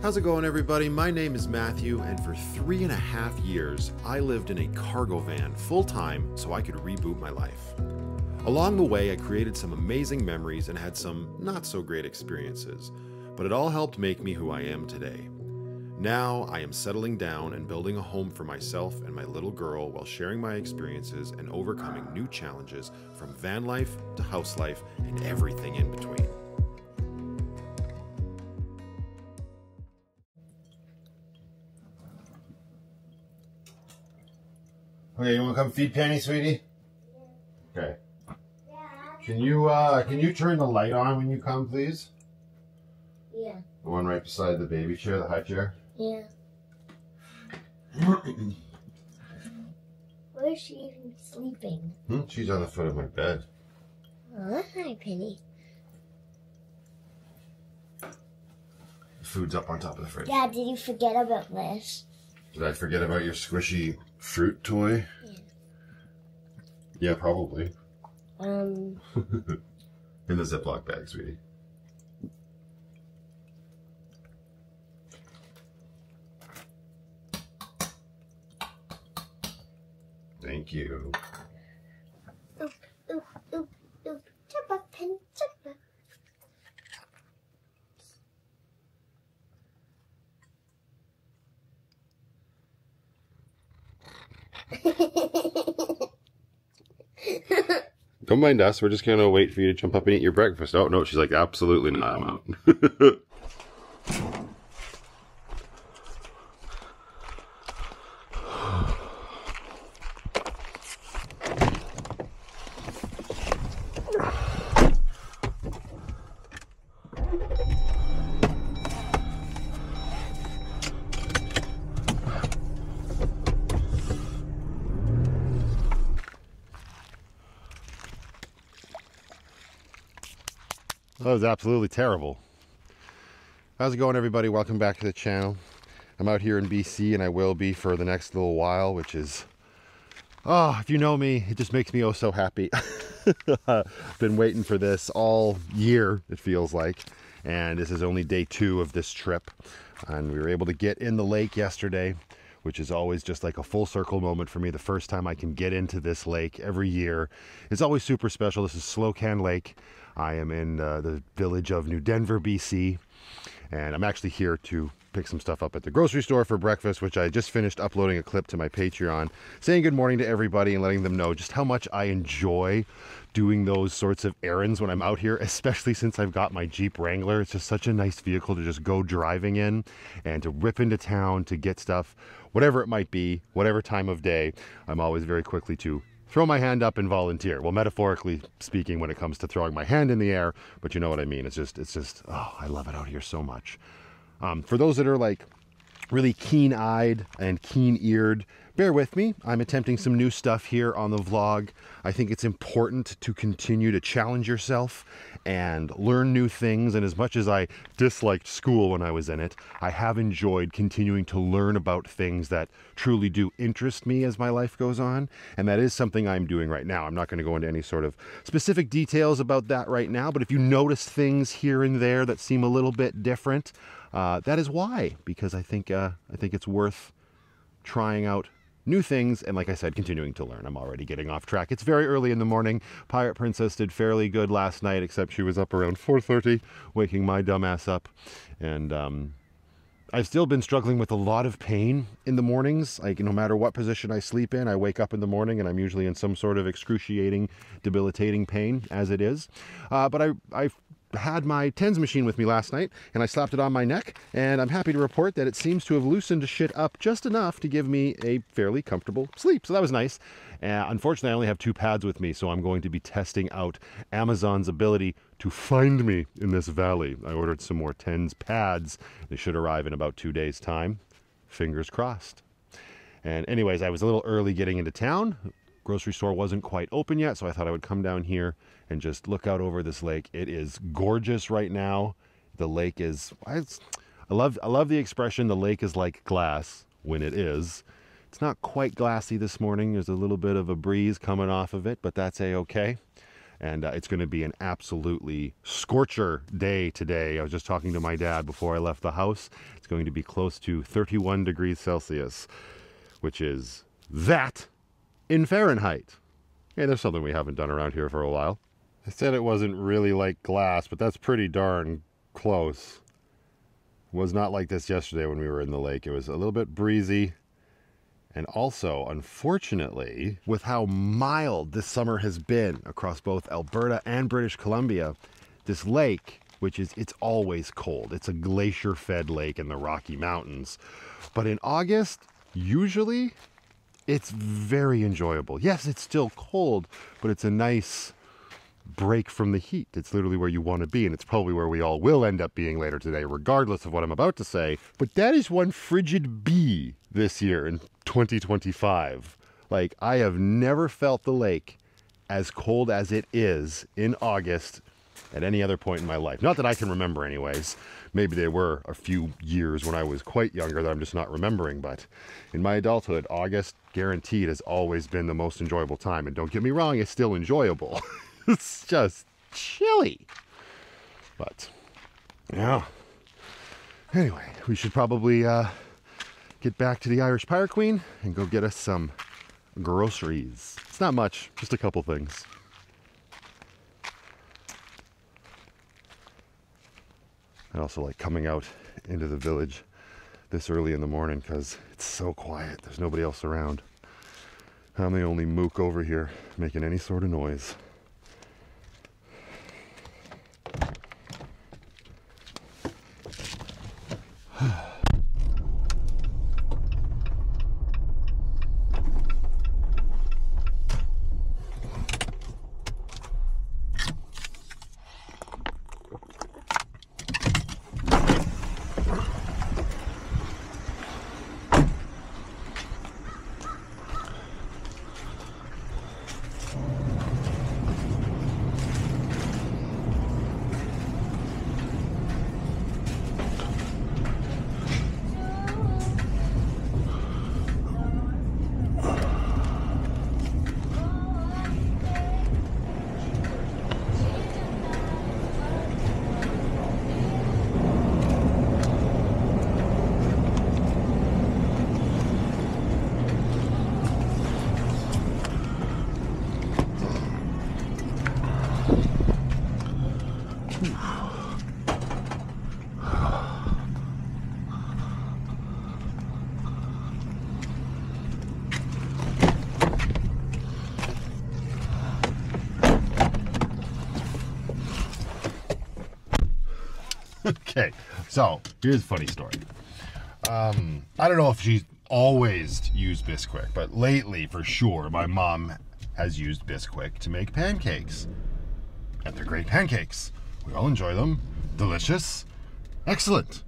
How's it going, everybody? My name is Matthew, and for 3.5 years, I lived in a cargo van full-time so I could reboot my life. Along the way, I created some amazing memories and had some not-so-great experiences, but it all helped make me who I am today. Now, I am settling down and building a home for myself and my little girl while sharing my experiences and overcoming new challenges from van life to house life and everything in between. Okay, you want to come feed Penny, sweetie? Yeah. Okay. Can you turn the light on when you come, please? Yeah. The one right beside the baby chair, the high chair? Yeah. Where is she even sleeping? She's on the foot of my bed. Oh, hi, Penny. The food's up on top of the fridge. Dad, did you forget about this? Did I forget about your squishy fruit toy? Yeah. Yeah, probably. In the Ziploc bag, sweetie. Thank you. Oop, oop, oop, oop. Jump up, Penny, jump up. Don't mind us. We're just going to wait for you to jump up and eat your breakfast. Oh, no. She's like, absolutely not. I'm out. That was absolutely terrible. How's it going, everybody? Welcome back to the channel. I'm out here in BC, and I will be for the next little while, which is, if you know me, it just makes me oh so happy. Been waiting for this all year, it feels like, and this is only day 2 of this trip, and we were able to get in the lake yesterday, which is always just like a full circle moment for me. The first time I can get into this lake every year is always super special. This is Slocan Lake. I am in the village of New Denver, BC, and I'm actually here to pick some stuff up at the grocery store for breakfast, which I just finished uploading a clip to my Patreon, saying good morning to everybody and letting them know just how much I enjoy doing those sorts of errands when I'm out here, especially since I've got my Jeep Wrangler. It's just such a nice vehicle to just go driving in and to rip into town to get stuff, whatever it might be, whatever time of day. I'm always very quickly to throw my hand up and volunteer. Well, metaphorically speaking, when it comes to throwing my hand in the air, but you know what I mean. It's just, oh, I love it out here so much. For those that are like really keen-eyed and keen-eared, bear with me. I'm attempting some new stuff here on the vlog. I think it's important to continue to challenge yourself and learn new things. And as much as I disliked school when I was in it, I have enjoyed continuing to learn about things that truly do interest me as my life goes on. And that is something I'm doing right now. I'm not going to go into any sort of specific details about that right now, but if you notice things here and there that seem a little bit different, that is why, because I think it's worth trying out new things, and like I said, continuing to learn. I'm already getting off track. It's very early in the morning. Pirate Princess did fairly good last night, except she was up around 4:30, waking my dumb ass up. And I've still been struggling with a lot of pain in the mornings. Like, no matter what position I sleep in, I wake up in the morning and I'm usually in some sort of excruciating, debilitating pain as it is. But I had my TENS machine with me last night, and I slapped it on my neck, and I'm happy to report that it seems to have loosened shit up just enough to give me a fairly comfortable sleep. So that was nice. Unfortunately, I only have 2 pads with me, so I'm going to be testing out Amazon's ability to find me in this valley. I ordered some more TENS pads. They should arrive in about 2 days' time. Fingers crossed. And anyways, I was a little early getting into town. Grocery store wasn't quite open yet, so I thought I would come down here and just look out over this lake. It is gorgeous right now. The lake is, I love the expression, the lake is like glass, when it is. It's not quite glassy this morning. There's a little bit of a breeze coming off of it, but that's a-okay. And it's going to be an absolutely scorcher day today. I was just talking to my dad before I left the house. It's going to be close to 31 degrees Celsius, which is that in Fahrenheit. Hey, there's something we haven't done around here for a while. I said it wasn't really like glass, but that's pretty darn close. It was not like this yesterday when we were in the lake. It was a little bit breezy. And also, unfortunately, with how mild this summer has been across both Alberta and British Columbia, this lake, it's always cold. It's a glacier-fed lake in the Rocky Mountains. But in August, usually, it's very enjoyable. Yes, it's still cold, but it's a nice break from the heat. It's literally where you want to be, and it's probably where we all will end up being later today, regardless of what I'm about to say. But that is one frigid bee this year in 2025. Like, I have never felt the lake as cold as it is in August at any other point in my life. Not that I can remember anyways. Maybe there were a few years when I was quite younger that I'm just not remembering, but in my adulthood, August guaranteed has always been the most enjoyable time. And don't get me wrong, it's still enjoyable. It's just chilly. But, yeah. Anyway, we should probably get back to the Irish Pirate Queen and go get us some groceries. It's not much, just a couple things. I also like coming out into the village this early in the morning because it's so quiet. There's nobody else around. I'm the only mook over here making any sort of noise. Okay, so here's a funny story. I don't know if she's always used Bisquick, but lately, for sure, my mom has used Bisquick to make pancakes. And they're great pancakes. We all enjoy them. Delicious. Excellent.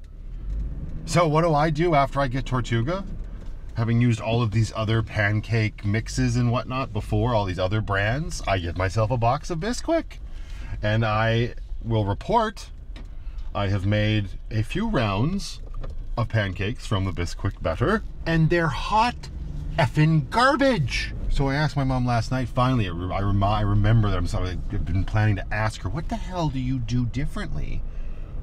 So what do I do after I get Tortuga? Having used all of these other pancake mixes and whatnot before, all these other brands, I get myself a box of Bisquick. And I will report I have made a few rounds of pancakes from the Bisquick batter, and they're hot effing garbage. So I asked my mom last night, finally, I remember that I've been planning to ask her, what the hell do you do differently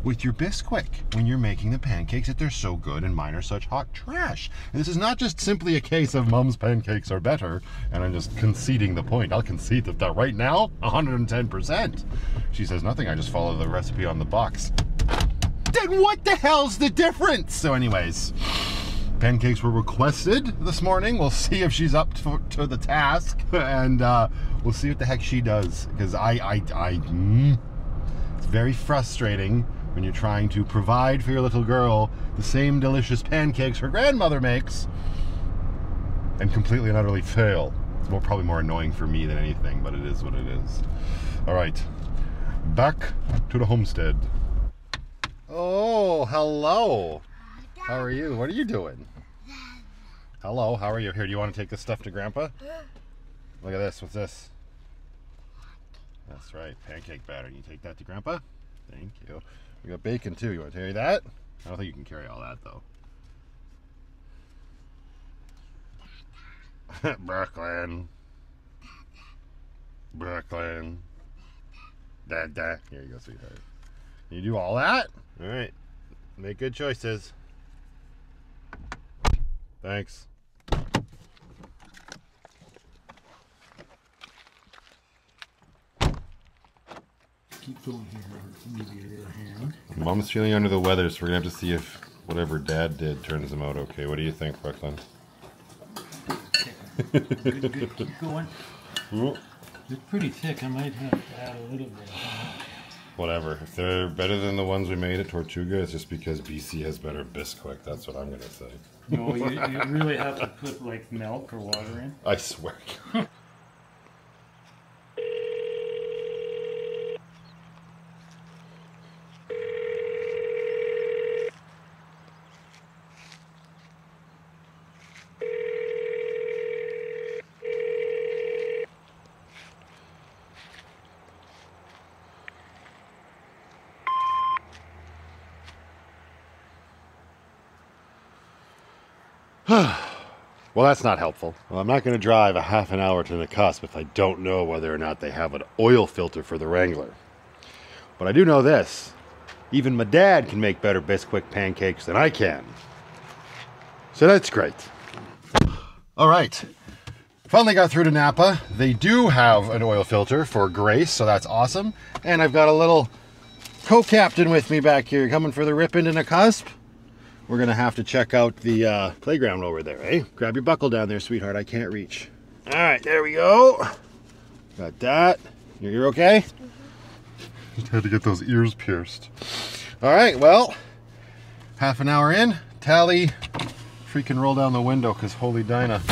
with your Bisquick when you're making the pancakes that they're so good and mine are such hot trash? And this is not just simply a case of mom's pancakes are better, and I'm just conceding the point. I'll concede that right now, 110%. She says nothing, I just follow the recipe on the box. Then what the hell's the difference? So anyways, pancakes were requested this morning. We'll see if she's up to the task, and we'll see what the heck she does. Because it's very frustrating when you're trying to provide for your little girl the same delicious pancakes her grandmother makes and completely and utterly fail. It's probably more annoying for me than anything, but it is what it is. All right, back to the homestead. Oh, hello. How are you? What are you doing? Hello, how are you? Here, do you want to take this stuff to Grandpa? Look at this. What's this? That's right, pancake batter. You take that to Grandpa? Thank you. We got bacon too. You want to carry that? I don't think you can carry all that though. Brooklyn. Brooklyn. Here you go, sweetheart. You do all that? All right. Make good choices. Thanks. Keep going here. Maybe your other hand. Mom's feeling under the weather, so we're gonna have to see if whatever Dad did turns him out okay. What do you think, Brooklyn? Good. Keep going. They're pretty thick. I might have to add a little bit. Whatever. If they're better than the ones we made at Tortuga, it's just because BC has better Bisquick. That's what I'm gonna say. No, you really have to put like milk or water in. I swear. Well, that's not helpful. Well, I'm not going to drive a half an hour to the cusp if I don't know whether or not they have an oil filter for the Wrangler. But I do know this. Even my dad can make better Bisquick pancakes than I can. So that's great. All right. Finally got through to Napa. They do have an oil filter for Grace, so that's awesome. And I've got a little co-captain with me back here coming for the rip into the cusp. We're gonna have to check out the playground over there, eh? Grab your buckle down there, sweetheart. I can't reach. All right, there we go. Got that. You're okay? Just had to get those ears pierced. All right, well, half an hour in. Tally, freaking roll down the window, because holy Dinah.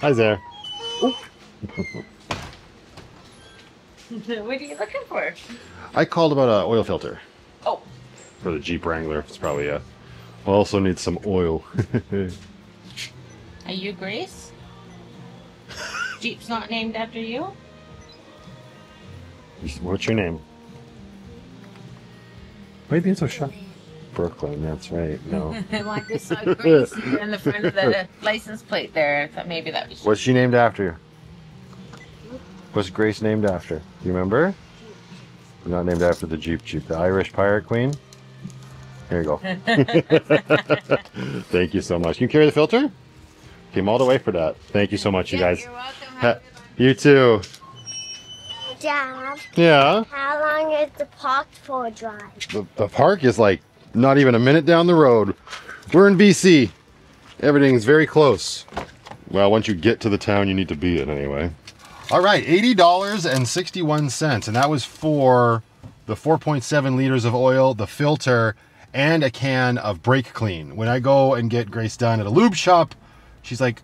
Hi there. What are you looking for? I called about an oil filter. Oh. For the Jeep Wrangler. It's probably it. We'll also need some oil. Are you Grace? Jeep's not named after you? What's your name? Why are you being so shy? Brooklyn, that's right. No. Like this Grace in the front of the license plate there. I thought maybe that was. What's she named after? What's Grace named after? Do you remember? Not named after the Jeep. The Irish Pirate Queen? Here you go. Thank you so much. Can you carry the filter? Came all the way for that. Thank you so much, you guys. You're welcome. You too. Dad, Yeah. how long is the park for drive? The park is like not even a minute down the road. We're in BC. Everything's very close. Well, once you get to the town, you need to be it anyway. All right, $80.61, and that was for the 4.7 liters of oil, the filter, and a can of brake clean. When I go and get Grace done at a lube shop, she's like,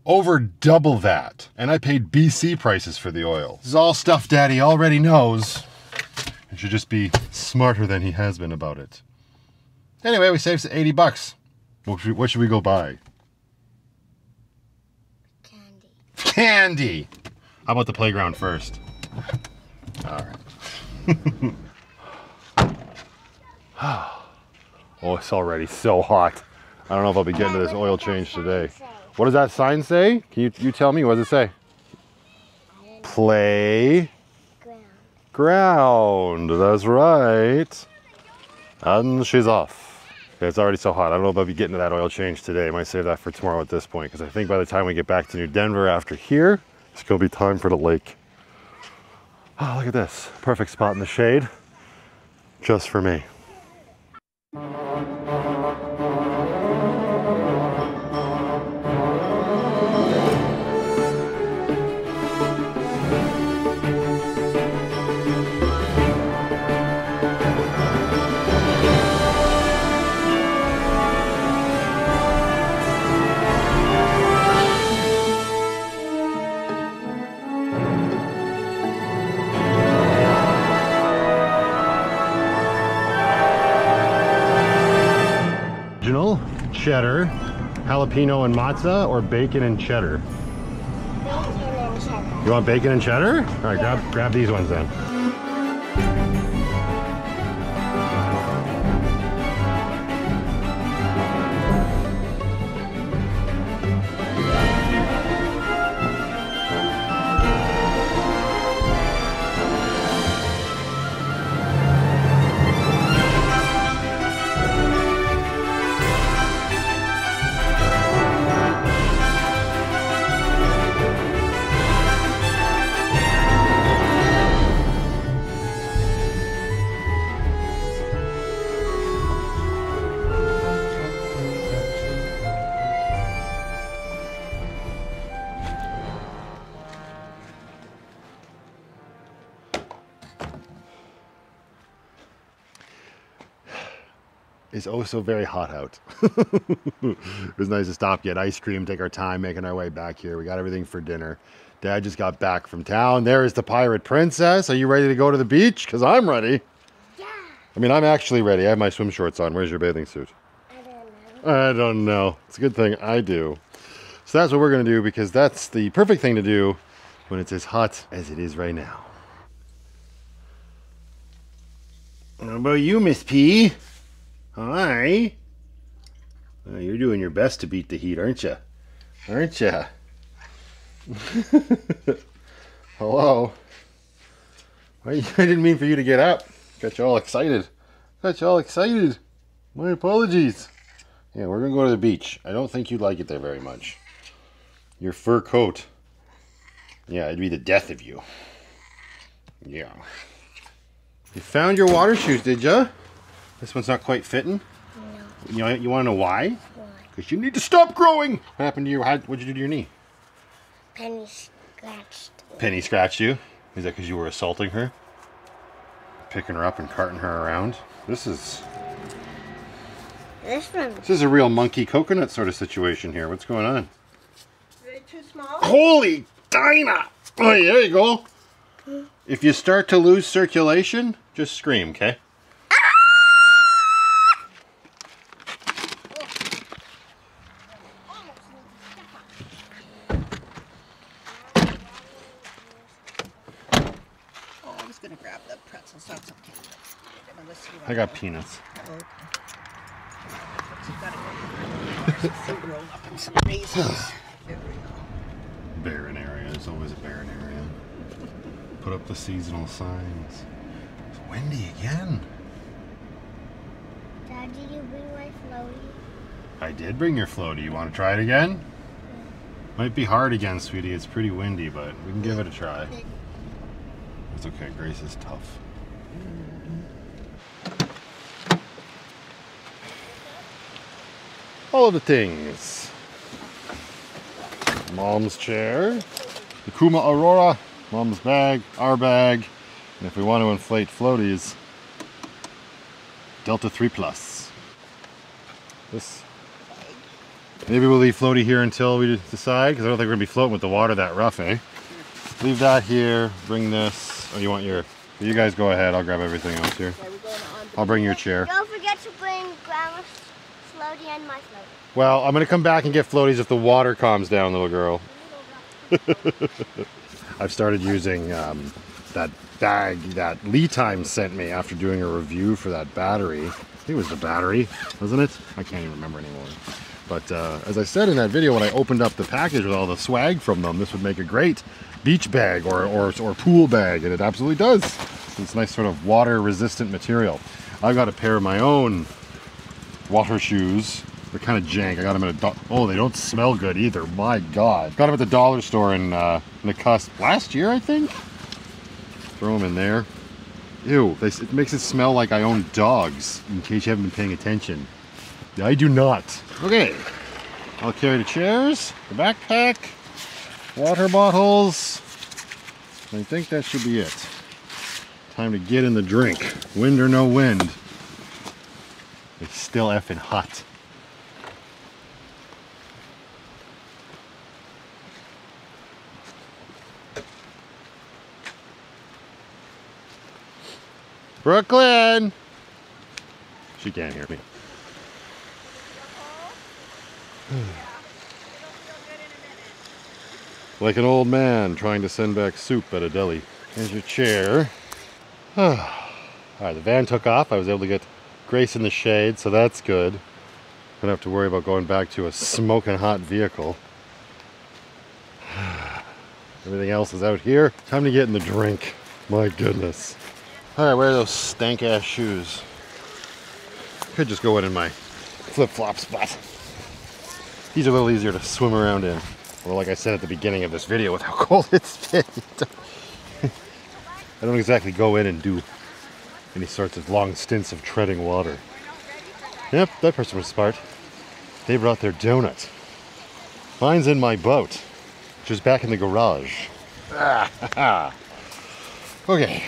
over double that. And I paid BC prices for the oil. This is all stuff Daddy already knows. He should just be smarter than he has been about it. Anyway, we saved 80 bucks. What should we go buy? Candy. Candy! How about the playground first? All right. Oh, it's already so hot. I don't know if I'll be getting to this oil change today. What does that sign say? Can you tell me? What does it say? Play ground. That's right. And she's off. Okay, it's already so hot. I don't know if I'll be getting to that oil change today. I might save that for tomorrow at this point, because I think by the time we get back to New Denver after here, it's going to be time for the lake. Oh, look at this. Perfect spot in the shade. Just for me. Cheddar, jalapeno and matzo, or bacon and cheddar? Bacon and cheddar. You want bacon and cheddar? All right, grab these ones then. It's oh so very hot out. It was nice to stop, get ice cream, take our time making our way back here. We got everything for dinner. Dad just got back from town. There is the Pirate Princess. Are you ready to go to the beach? Because I'm ready. Yeah. I mean, I'm actually ready. I have my swim shorts on. Where's your bathing suit? I don't know. I don't know. It's a good thing I do. So that's what we're going to do, because that's the perfect thing to do when it's as hot as it is right now. How about you, Miss P? Hi. Oh, you're doing your best to beat the heat, aren't you? Aren't you? Hello. I didn't mean for you to get up. Got you all excited. Got you all excited. My apologies. Yeah, we're going to go to the beach. I don't think you'd like it there very much. Your fur coat. Yeah, it'd be the death of you. Yeah. You found your water shoes, did ya? This one's not quite fitting? No. You want to know why? Why? Because you need to stop growing. What happened to your, what'd you do to your knee? Penny scratched. Penny scratched you? Is that because you were assaulting her? Picking her up and carting her around? This is a real monkey coconut sort of situation here. What's going on? Are they too small? Holy Dinah! Oh, there you go. If you start to lose circulation, just scream, okay? Gonna grab the pretzels. That's okay. I got peanuts. Okay. So you gotta go roll up in some raisins. There we go. Barren area. There's always a barren area. Put up the seasonal signs. It's windy again. Dad, did you bring my floaty? I did bring your floaty. You want to try it again? Might be hard again, sweetie. It's pretty windy, but we can give it a try. It's okay. Grace is tough. All of the things. Mom's chair. The Kuma Aurora. Mom's bag. Our bag. And if we want to inflate floaties, Delta 3 Plus. This. Maybe we'll leave floaty here until we decide, because I don't think we're going to be floating with the water that rough, eh? Leave that here. Bring this. Oh, you want your... You guys go ahead. I'll grab everything else here. I'll bring your chair. Don't forget to bring Grandma's floaty and my floaty. Well, I'm going to come back and get floaties if the water calms down, little girl. I've started using that bag that Lee Time sent me after doing a review for that battery. I think it was the battery, wasn't it? I can't even remember anymore. But as I said in that video, when I opened up the package with all the swag from them, this would make a great beach bag or pool bag, and it absolutely does. This nice sort of water resistant material. I've got a pair of my own water shoes. They're kind of jank. I got them at a oh, they don't smell good either. My God. Got them at the dollar store in the cusp last year, I think. Throw them in there. Ew, it makes it smell like I own dogs, in case you haven't been paying attention. I do not. Okay, I'll carry the chairs, the backpack, water bottles. I think that should be it. Time to get in the drink. Wind or no wind. It's still effing hot. Brooklyn! She can't hear me. Like an old man trying to send back soup at a deli. Here's your chair. Alright, the van took off. I was able to get Grace in the shade, so that's good. Don't have to worry about going back to a smoking hot vehicle. Everything else is out here. Time to get in the drink. My goodness. Alright, where are those stank ass shoes? Could just go in my flip-flop spot. These are a little easier to swim around in. Or like I said at the beginning of this video with how cold it's been. I don't exactly go in and do any sorts of long stints of treading water. Yep, that person was smart. They brought their donut. Mine's in my boat, which is back in the garage. Okay.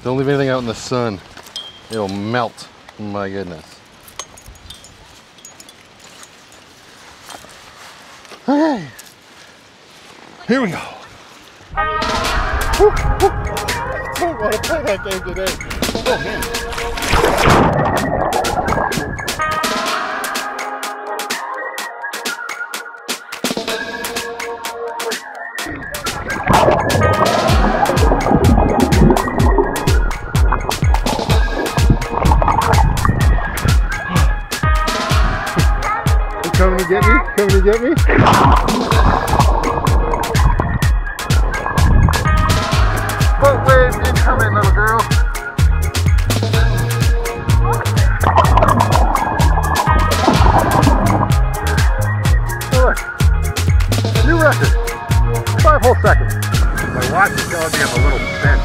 Don't leave anything out in the sun. It'll melt. My goodness. Okay. Here we go. I don't want to play that game today. Oh man. Coming to get me? Coming to get me? Boat wave incoming, little girl. Oh, look. New record. 5 whole seconds. My watch is telling me I'm a little bent.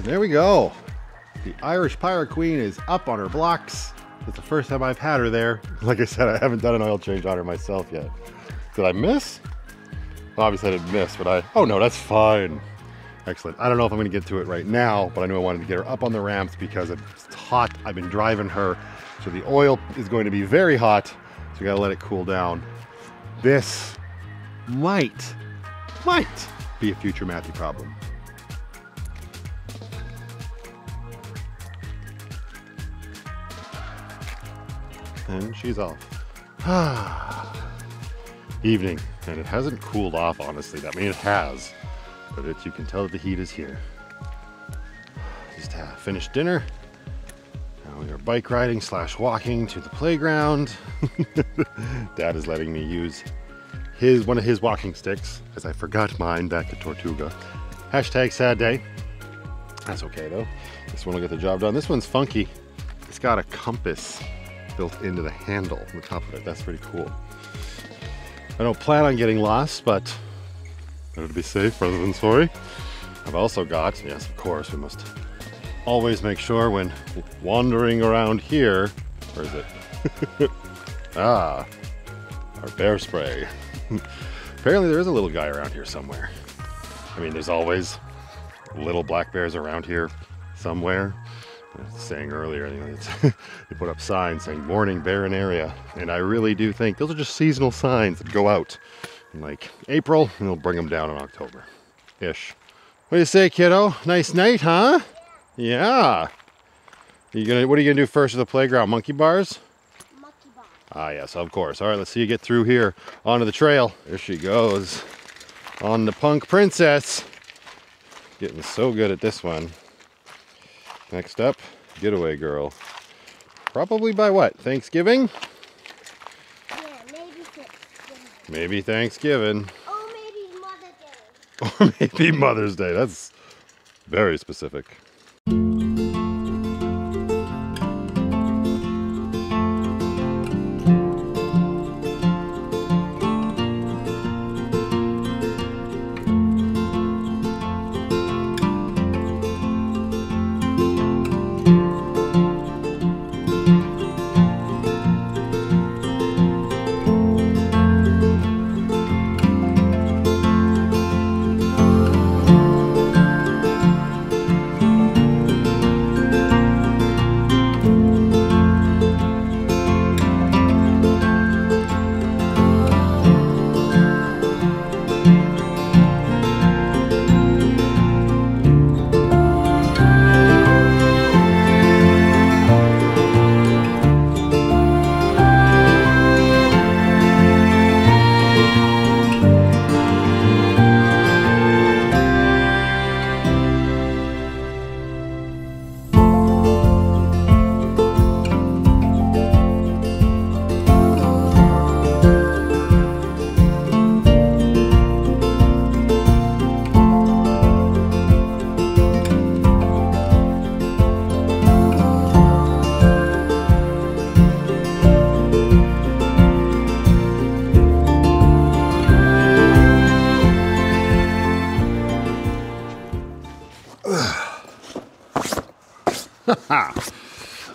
There we go. The Irish Pirate Queen is up on her blocks. It's the first time I've had her there. Like I said, I haven't done an oil change on her myself yet. Did I miss? Well, obviously I didn't miss, but oh no, that's fine. Excellent. I don't know if I'm going to get to it right now, but I knew I wanted to get her up on the ramps because it's hot. I've been driving her, so the oil is going to be very hot, so we got to let it cool down. This might be a future Matthew problem. And she's off. Evening, and it hasn't cooled off, honestly. I mean, it has, but you can tell that the heat is here. Just finished dinner. Now we are bike riding / walking to the playground. Dad is letting me use one of his walking sticks, as I forgot mine back at Tortuga. Hashtag sad day. That's okay though. This one will get the job done. This one's funky. It's got a compass built into the handle on the top of it. That's pretty cool. I don't plan on getting lost, but better to be safe rather than sorry. I've also got, yes, of course, we must always make sure when wandering around here, where is it? Our bear spray. Apparently there is a little guy around here somewhere. I mean, there's always little black bears around here somewhere. I was saying earlier, you know, they put up signs saying warning barren area, and I really do think those are just seasonal signs that go out in like April, and they'll bring them down in October-ish. What do you say, kiddo? Nice night, huh? Yeah. What are you gonna do first at the playground? Monkey bars? Monkey bar. Ah, yes, of course. All right, let's see you get through here onto the trail. There she goes on the Punk Princess. Getting so good at this one. Next up, Getaway Girl. Probably by what? Thanksgiving? Yeah, maybe Thanksgiving. Maybe Thanksgiving. Oh, maybe Mother's Day. Or maybe Mother's Day. That's very specific.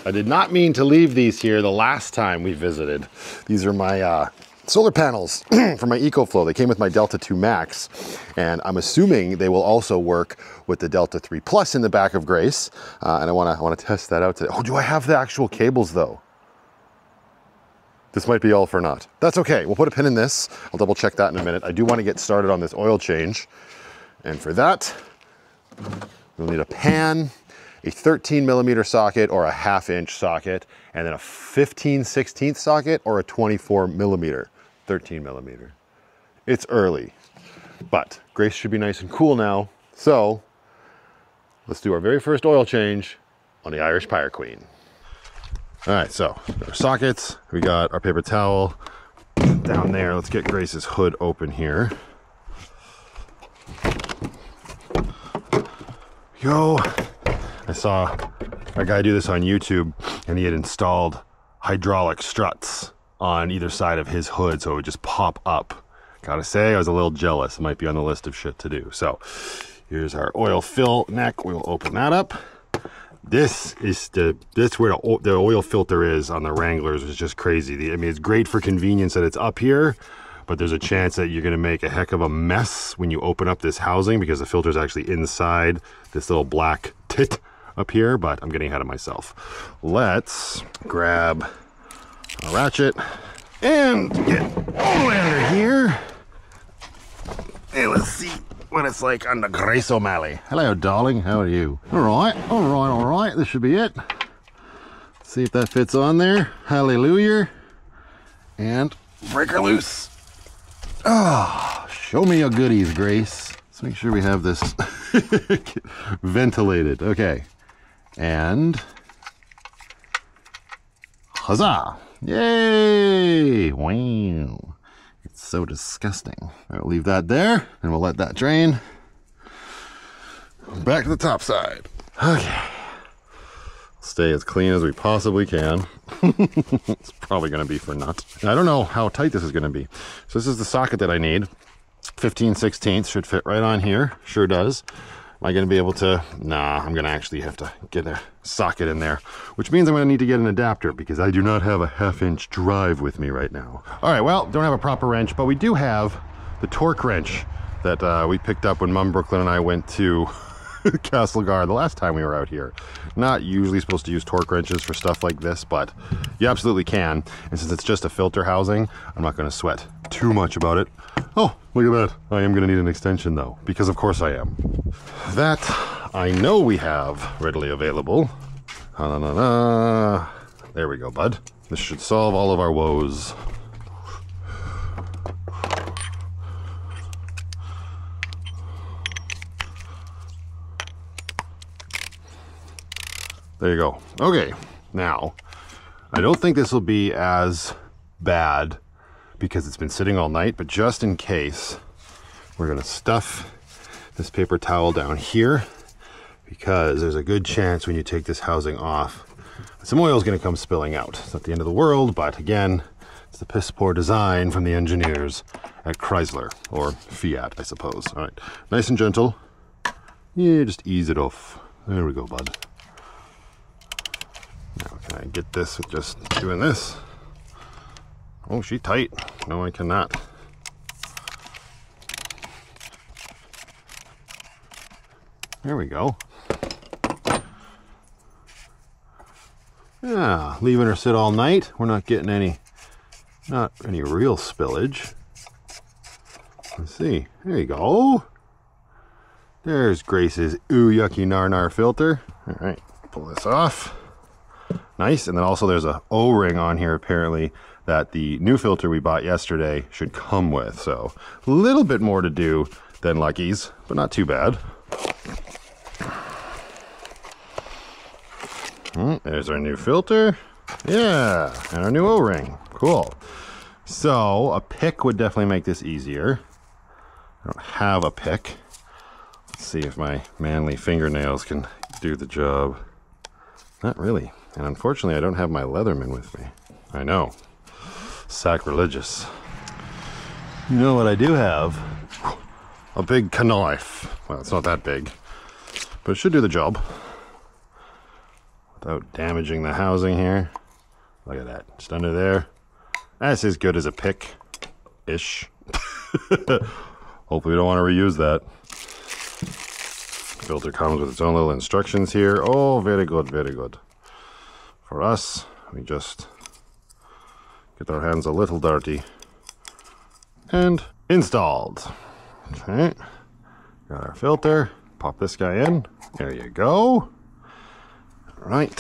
I did not mean to leave these here the last time we visited. These are my solar panels for my EcoFlow. They came with my Delta 2 Max, and I'm assuming they will also work with the Delta 3 Plus in the back of Grace. And I want to test that out today. Oh, do I have the actual cables though? This might be all for naught. That's okay. We'll put a pin in this. I'll double check that in a minute. I do want to get started on this oil change. And for that, we'll need a pan, a 13mm socket or a 1/2" socket, and then a 15/16 socket or a 24mm 13mm. It's early, but Grace should be nice and cool now. So let's do our very first oil change on the Irish Pyre Queen. All right, so our sockets, we got our paper towel down there. Let's get Grace's hood open here. Yo. I saw a guy do this on YouTube, and he had installed hydraulic struts on either side of his hood so it would just pop up. Gotta say, I was a little jealous. It might be on the list of shit to do. So here's our oil fill neck. We will open that up. This is where the oil filter is on the Wranglers. It's just crazy. I mean, it's great for convenience that it's up here, but there's a chance that you're gonna make a heck of a mess when you open up this housing because the filter is actually inside this little black tit up here, but I'm getting ahead of myself. Let's grab a ratchet and get all the way under here. And let's see what it's like on the Grace O'Malley. Hello, darling. How are you? All right, all right, all right. This should be it. Let's see if that fits on there. Hallelujah. And break her loose. Ah, oh, show me your goodies, Grace. Let's make sure we have this ventilated. Okay. And huzzah! Yay! Wow! It's so disgusting. I'll leave that there, and we'll let that drain. Back to the top side. Okay. Stay as clean as we possibly can. It's probably going to be for naught. I don't know how tight this is going to be. So this is the socket that I need. 15/16 should fit right on here. Sure does. Am I going to be able to? Nah, I'm going to actually have to get a socket in there, which means I'm going to need to get an adapter because I do not have a 1/2" drive with me right now. All right, well, don't have a proper wrench, but we do have the torque wrench that we picked up when Mum Brooklyn and I went to Castlegar the last time we were out here. Not usually supposed to use torque wrenches for stuff like this, but you absolutely can. And since it's just a filter housing, I'm not going to sweat too much about it. Oh, look at that. I am going to need an extension though, because of course I am. That I know we have readily available. There we go, bud. This should solve all of our woes. There you go. Okay, now, I don't think this will be as bad because it's been sitting all night, but just in case, we're gonna stuff this paper towel down here because there's a good chance when you take this housing off, some oil is gonna come spilling out. It's not the end of the world, but again, it's the piss poor design from the engineers at Chrysler, or Fiat, I suppose. All right, nice and gentle. Yeah, just ease it off. There we go, bud. Now, can I get this with just doing this? Oh, she's tight. No, I cannot. There we go. Yeah, leaving her sit all night. We're not getting not any real spillage. Let's see. There you go. There's Grace's ooh yucky nar filter. All right, pull this off. Nice. And then also there's a O-ring on here apparently that the new filter we bought yesterday should come with. So a little bit more to do than Lucky's, but not too bad. There's our new filter. Yeah, and our new O-ring. Cool. So a pick would definitely make this easier. I don't have a pick. Let's see if my manly fingernails can do the job. Not really. And unfortunately, I don't have my Leatherman with me. I know. Sacrilegious. You know what I do have? A big knife. Well, it's not that big, but it should do the job without damaging the housing here. Look at that. Just under there. That's as good as a pick-ish. Hopefully we don't want to reuse that. Filter comes with its own little instructions here. Oh, very good, very good. For us, we just get our hands a little dirty and installed. Okay, got our filter. Pop this guy in. There you go. All right.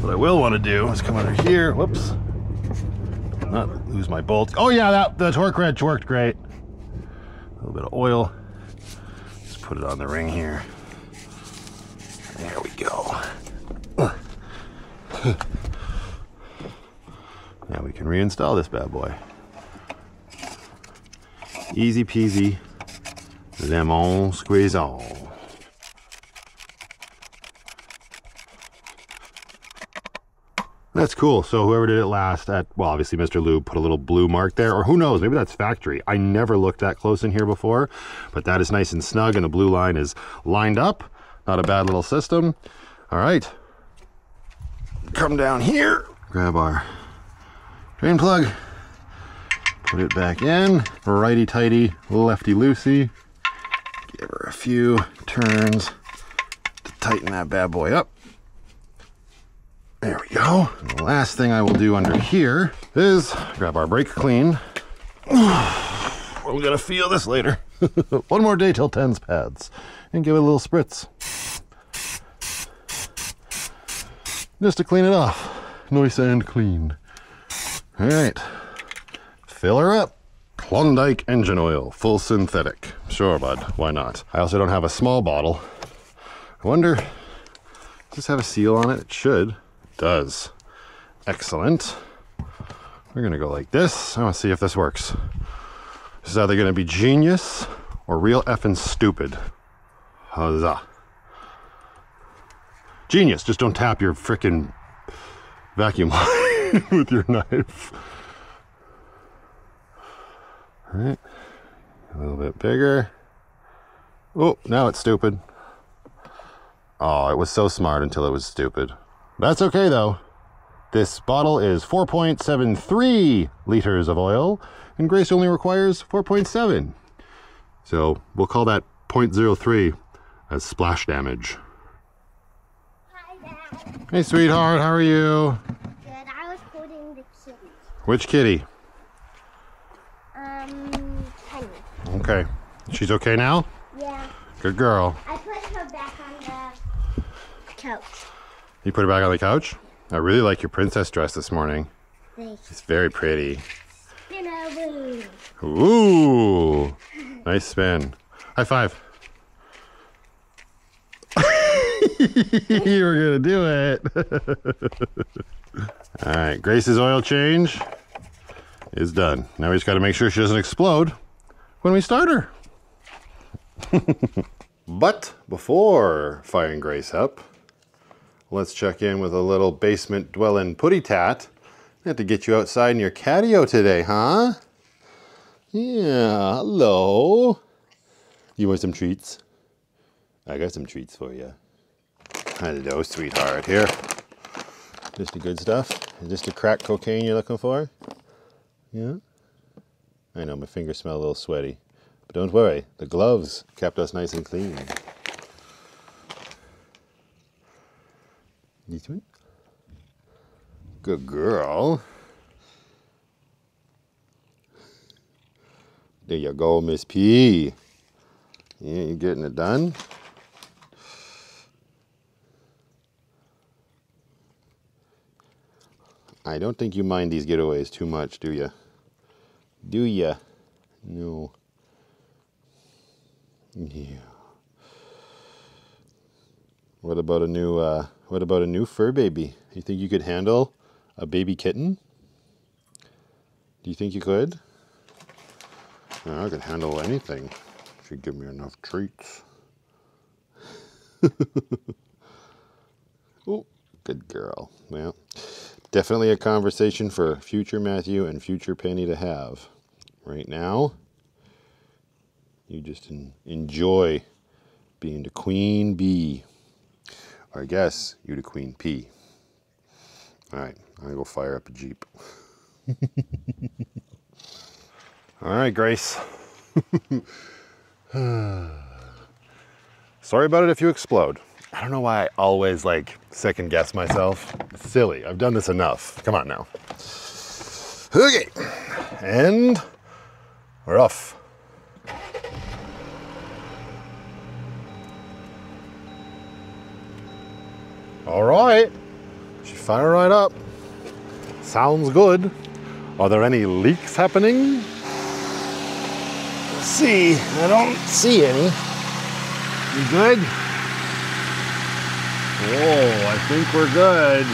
What I will want to do is come under here. Whoops. Not lose my bolts. Oh yeah, the torque wrench worked great. A little bit of oil. Just put it on the ring here. There we go. Now we can reinstall this bad boy. Easy peasy, lemon squeezon. That's cool. So whoever did it last at, well, obviously Mr. Lube put a little blue mark there, or who knows, maybe that's factory. I never looked that close in here before, but that is nice and snug and the blue line is lined up. Not a bad little system. All right. Come down here, grab our drain plug, put it back in, righty-tighty, lefty-loosey. Give her a few turns to tighten that bad boy up. There we go. And the last thing I will do under here is grab our brake clean. We're gonna feel this later. One more day till 10's pads and give it a little spritz. Just to clean it off. Nice and clean. All right. Fill her up. Klondike engine oil, full synthetic. Sure, bud. Why not? I also don't have a small bottle. I wonder, does this have a seal on it? It should. It does. Excellent. We're gonna go like this. I want to see if this works. This is either gonna be genius or real effing stupid. Huzzah. Genius, just don't tap your frickin' vacuum line with your knife. All right, a little bit bigger. Oh, now it's stupid. Oh, it was so smart until it was stupid. That's okay though. This bottle is 4.73 liters of oil, and Grace only requires 4.7. So we'll call that 0.03 as splash damage. Hi, Dad. Hey, sweetheart, how are you? Good. I was holding the kitty. Which kitty? Penny. Okay. She's okay now? Yeah. Good girl. I put her back on the couch. You put her back on the couch? I really like your princess dress this morning. Thanks. It's very pretty. Spin-a-boo. Ooh. Nice spin. High five. You were gonna do it. All right, Grace's oil change is done. Now we just gotta make sure she doesn't explode when we start her. But before firing Grace up, let's check in with a little basement dwelling putty tat. I have to get you outside in your catio today, huh? Yeah, hello. You want some treats? I got some treats for you. Hello, sweetheart. Here. Just the good stuff? Is this the crack cocaine you're looking for? Yeah? I know, my fingers smell a little sweaty. But don't worry, the gloves kept us nice and clean. This one? Good girl. There you go, Miss P. Yeah, you getting it done? I don't think you mind these getaways too much, do you? Do ya? No. Yeah. What about a new fur baby? You think you could handle a baby kitten? Do you think you could? Yeah, I could handle anything. She'd give me enough treats. Oh, good girl. Well, definitely a conversation for future Matthew and future Penny to have. Right now, you just enjoy being the queen bee. Or I guess you're the queen pea. All right, I'm gonna go fire up a Jeep. All right, Grace. Sorry about it if you explode. I don't know why I always second guess myself. It's silly. I've done this enough. Come on now. Okay. And we're off. All right. She fired right up. Sounds good. Are there any leaks happening? Let's see. I don't see any. You good? Oh, I think we're good.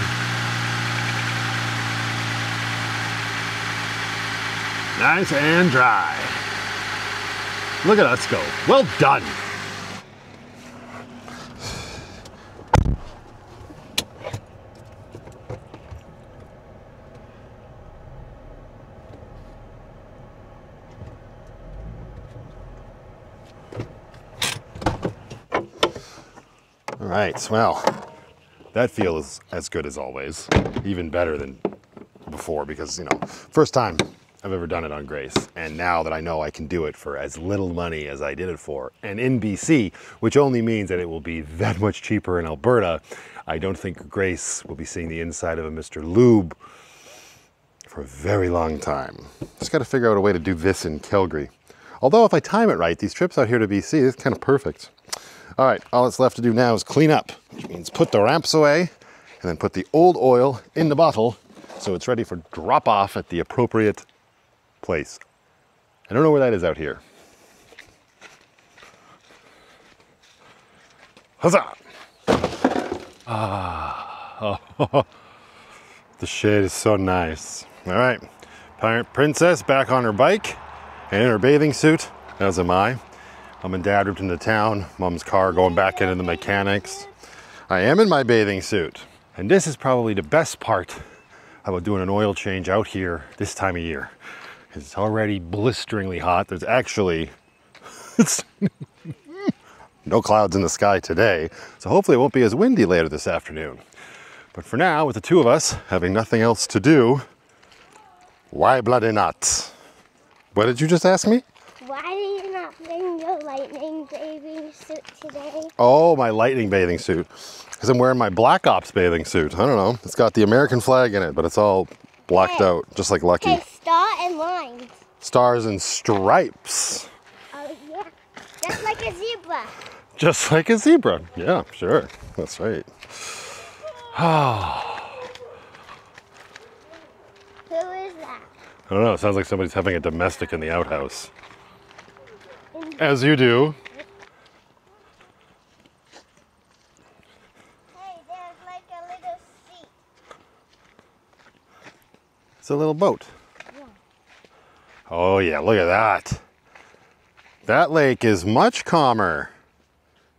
Nice and dry. Look at us go. Well done. All right, well, that feels as good as always. Even better than before because, first time I've ever done it on Grace. And now that I know I can do it for as little money as I did it for, and in BC, which only means that it will be that much cheaper in Alberta, I don't think Grace will be seeing the inside of a Mr. Lube for a very long time. Just got to figure out a way to do this in Calgary. Although if I time it right, these trips out here to BC is kind of perfect. All right, all that's left to do now is clean up, which means put the ramps away and then put the old oil in the bottle so it's ready for drop off at the appropriate place. I don't know where that is out here. Huzzah! Oh, the shade is so nice. All right, Pirate Princess back on her bike and in her bathing suit, as am I. Mom and Dad ripped into town. Mom's car going back into the mechanics. I am in my bathing suit. And this is probably the best part about doing an oil change out here this time of year. It's already blisteringly hot. There's actually no clouds in the sky today. So hopefully it won't be as windy later this afternoon. But for now, with the two of us having nothing else to do, why bloody not? What did you just ask me? Why did you not bring your lightning bathing suit today? Oh, my lightning bathing suit. Because I'm wearing my Black Ops bathing suit. I don't know. It's got the American flag in it, but it's all blacked out, just like Lucky. Okay, star and lines. Stars and stripes. Oh, yeah. Just like a zebra. Just like a zebra. Yeah, sure. That's right. Who is that? I don't know. It sounds like somebody's having a domestic in the outhouse. As you do. Hey, there's like a little seat. It's a little boat. Yeah. Oh yeah, look at that. That lake is much calmer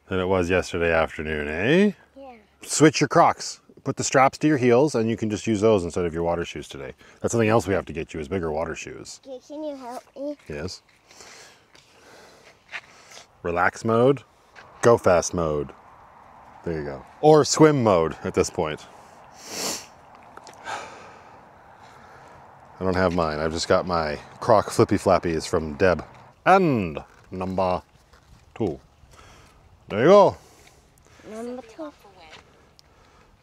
than it was yesterday afternoon, eh? Yeah. Switch your Crocs. Put the straps to your heels and you can just use those instead of your water shoes today. That's something else we have to get you is bigger water shoes. Okay, can you help me? Yes. Relax mode, go fast mode. There you go. Or swim mode at this point. I don't have mine. I've just got my Croc flippy flappies from Deb. And number 2. There you go. Number 2.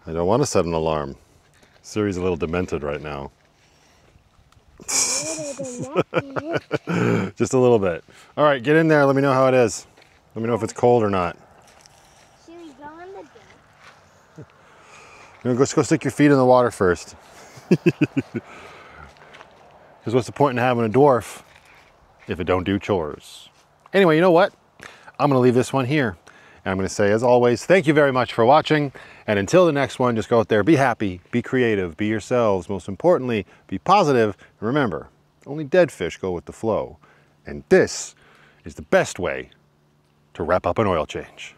I don't want to set an alarm. Siri's a little demented right now. Just a little bit. All right, get in there. Let me know how it is. Let me know if it's cold or not. Should we go on the deck? Go stick your feet in the water first. Because what's the point in having a dwarf if it don't do chores? Anyway, you know what? I'm going to leave this one here. And I'm going to say, as always, thank you very much for watching. And until the next one, just go out there, be happy, be creative, be yourselves. Most importantly, be positive. And remember, only dead fish go with the flow. And this is the best way to wrap up an oil change.